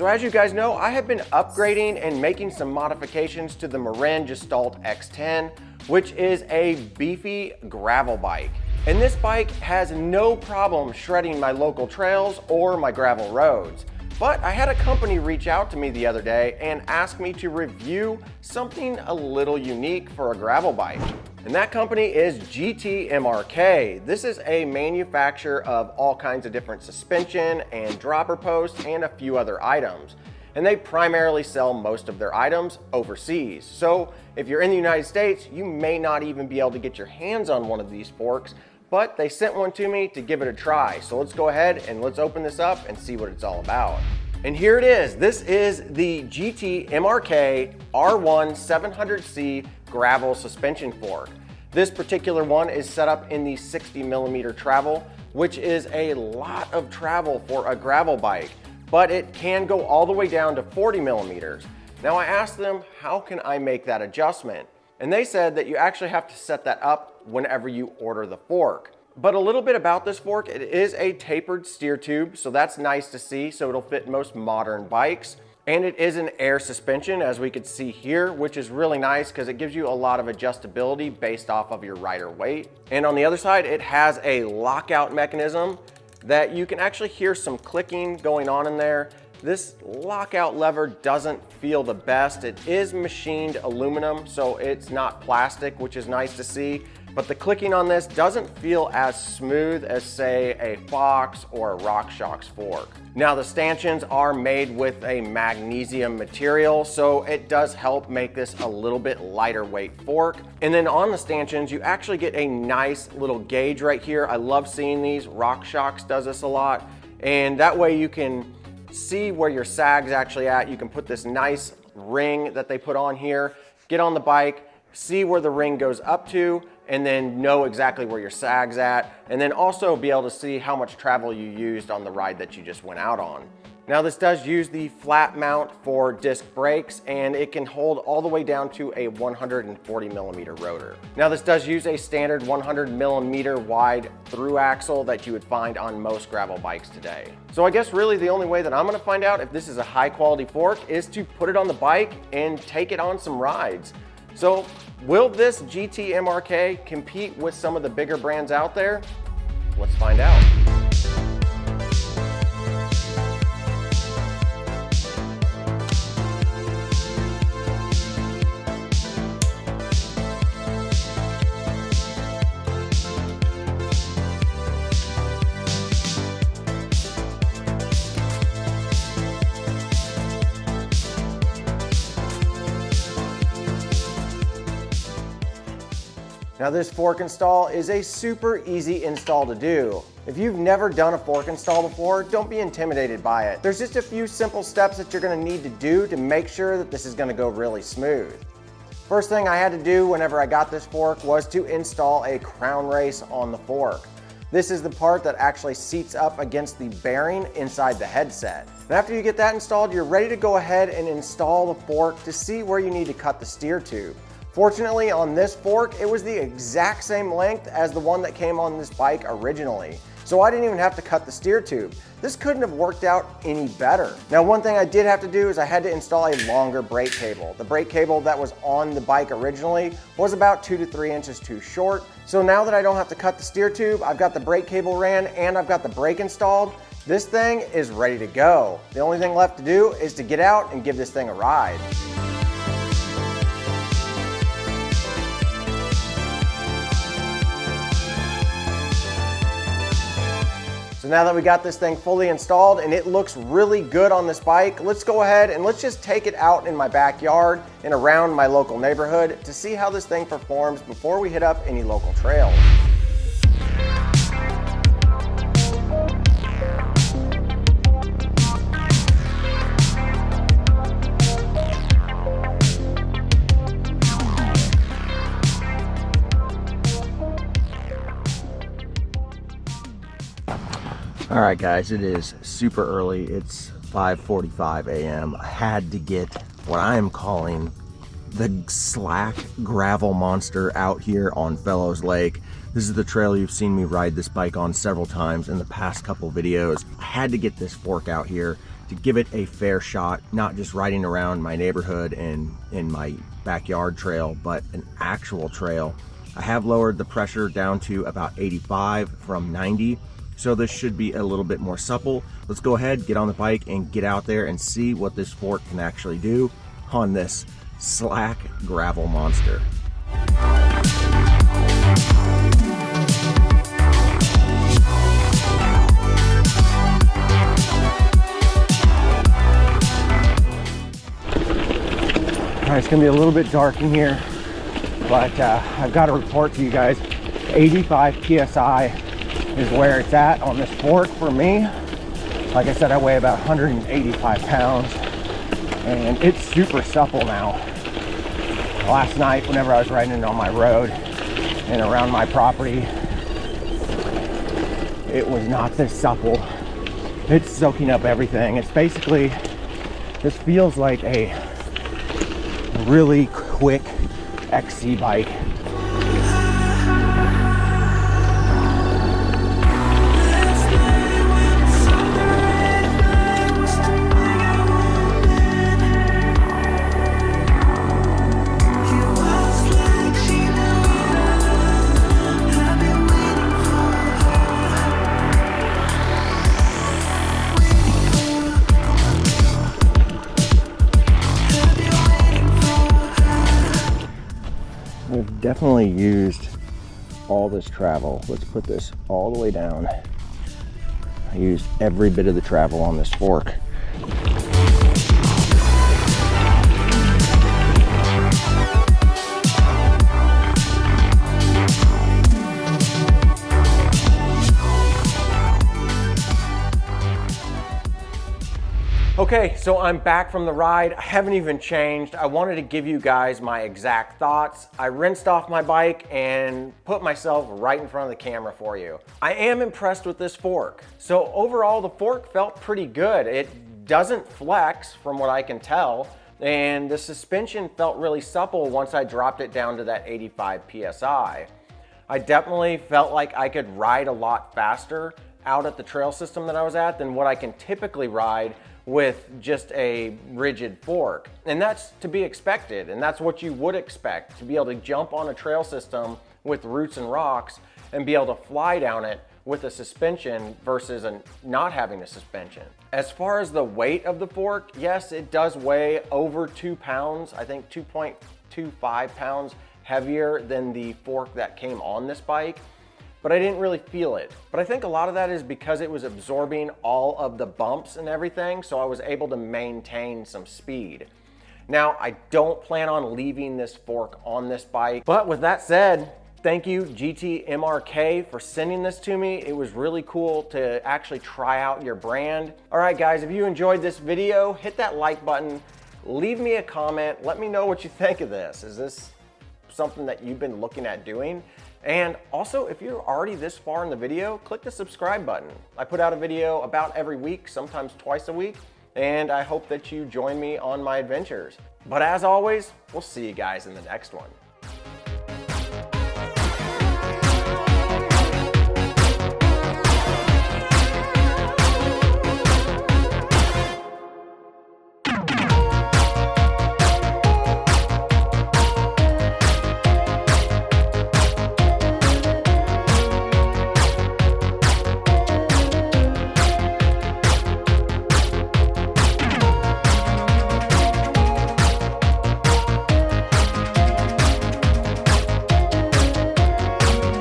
So as you guys know, I have been upgrading and making some modifications to the Marin Gestalt X10, which is a beefy gravel bike. And this bike has no problem shredding my local trails or my gravel roads. But I had a company reach out to me the other day and ask me to review something a little unique for a gravel bike. And that company is MRK. This is a manufacturer of all kinds of different suspension and dropper posts and a few other items. And they primarily sell most of their items overseas. So if you're in the United States, you may not even be able to get your hands on one of these forks, but they sent one to me to give it a try. So let's go ahead and let's open this up and see what it's all about. And here it is. This is the MRK R1 700C gravel suspension fork. This particular one is set up in the 60mm travel, which is a lot of travel for a gravel bike, but it can go all the way down to 40mm. Now I asked them, how can I make that adjustment? And they said that you actually have to set that up whenever you order the fork. But a little bit about this fork, it is a tapered steer tube, so that's nice to see, so it'll fit most modern bikes. And it is an air suspension, as we could see here, which is really nice because it gives you a lot of adjustability based off of your rider weight. And on the other side, it has a lockout mechanism that you can actually hear some clicking going on in there. This lockout lever doesn't feel the best. It is machined aluminum, so it's not plastic, which is nice to see. But the clicking on this doesn't feel as smooth as, say, a Fox or a RockShox fork. Now, the stanchions are made with a magnesium material, so it does help make this a little bit lighter weight fork. And then on the stanchions, you actually get a nice little gauge right here. I love seeing these. RockShox does this a lot. And that way you can see where your sag's actually at. You can put this nice ring that they put on here, get on the bike, see where the ring goes up to, and then know exactly where your sag's at, and then also be able to see how much travel you used on the ride that you just went out on. Now this does use the flat mount for disc brakes, and it can hold all the way down to a 140mm rotor. Now this does use a standard 100mm wide through axle that you would find on most gravel bikes today. So I guess really the only way that I'm gonna find out if this is a high quality fork is to put it on the bike and take it on some rides. So will this MRK compete with some of the bigger brands out there? Let's find out. Now this fork install is a super easy install to do. If you've never done a fork install before, don't be intimidated by it. There's just a few simple steps that you're gonna need to do to make sure that this is gonna go really smooth. First thing I had to do whenever I got this fork was to install a crown race on the fork. This is the part that actually seats up against the bearing inside the headset. And after you get that installed, you're ready to go ahead and install the fork to see where you need to cut the steer tube. Fortunately, on this fork, it was the exact same length as the one that came on this bike originally. So I didn't even have to cut the steer tube. This couldn't have worked out any better. Now, one thing I did have to do is I had to install a longer brake cable. The brake cable that was on the bike originally was about 2 to 3 inches too short. So now that I don't have to cut the steer tube, I've got the brake cable ran and I've got the brake installed, this thing is ready to go. The only thing left to do is to get out and give this thing a ride. So now that we got this thing fully installed and it looks really good on this bike, let's go ahead and let's just take it out in my backyard and around my local neighborhood to see how this thing performs before we hit up any local trails. All right, guys, it is super early. It's 5:45 a.m. I had to get what I am calling the slack gravel monster out here on Fellows Lake. This is the trail you've seen me ride this bike on several times in the past couple videos. I had to get this fork out here, to give it a fair shot, not just riding around my neighborhood and in my backyard trail, but an actual trail. I have lowered the pressure down to about 85 from 90, so this should be a little bit more supple. Let's go ahead, get on the bike, and get out there and see what this fork can actually do on this slack gravel monster. All right, it's gonna be a little bit dark in here, but I've got to report to you guys, 85 PSI is where it's at on this fork for me. Like I said, I weigh about 185 pounds, and it's super supple now. Last night, whenever I was riding it on my road and around my property, it was not this supple. It's soaking up everything. It's basically, this feels like a really quick XC bike. We've definitely used all this travel. Let's put this all the way down. I used every bit of the travel on this fork. Okay, so I'm back from the ride. I haven't even changed. I wanted to give you guys my exact thoughts. I rinsed off my bike and put myself right in front of the camera for you. I am impressed with this fork. So overall, the fork felt pretty good. It doesn't flex from what I can tell, and the suspension felt really supple once I dropped it down to that 85 PSI. I definitely felt like I could ride a lot faster out at the trail system that I was at than what I can typically ride with just a rigid fork. And that's to be expected, and that's what you would expect, to be able to jump on a trail system with roots and rocks and be able to fly down it with a suspension versus not having a suspension. As far as the weight of the fork, yes, it does weigh over 2 pounds, I think 2.25 pounds heavier than the fork that came on this bike, but I didn't really feel it. But I think a lot of that is because it was absorbing all of the bumps and everything, so I was able to maintain some speed. Now, I don't plan on leaving this fork on this bike, but with that said, thank you GT MRK for sending this to me. It was really cool to actually try out your brand. All right guys, if you enjoyed this video, hit that like button, leave me a comment, let me know what you think of this. Is this something that you've been looking at doing? And also, if you're already this far in the video, click the subscribe button. I put out a video about every week, sometimes twice a week, and I hope that you join me on my adventures. But as always, we'll see you guys in the next one.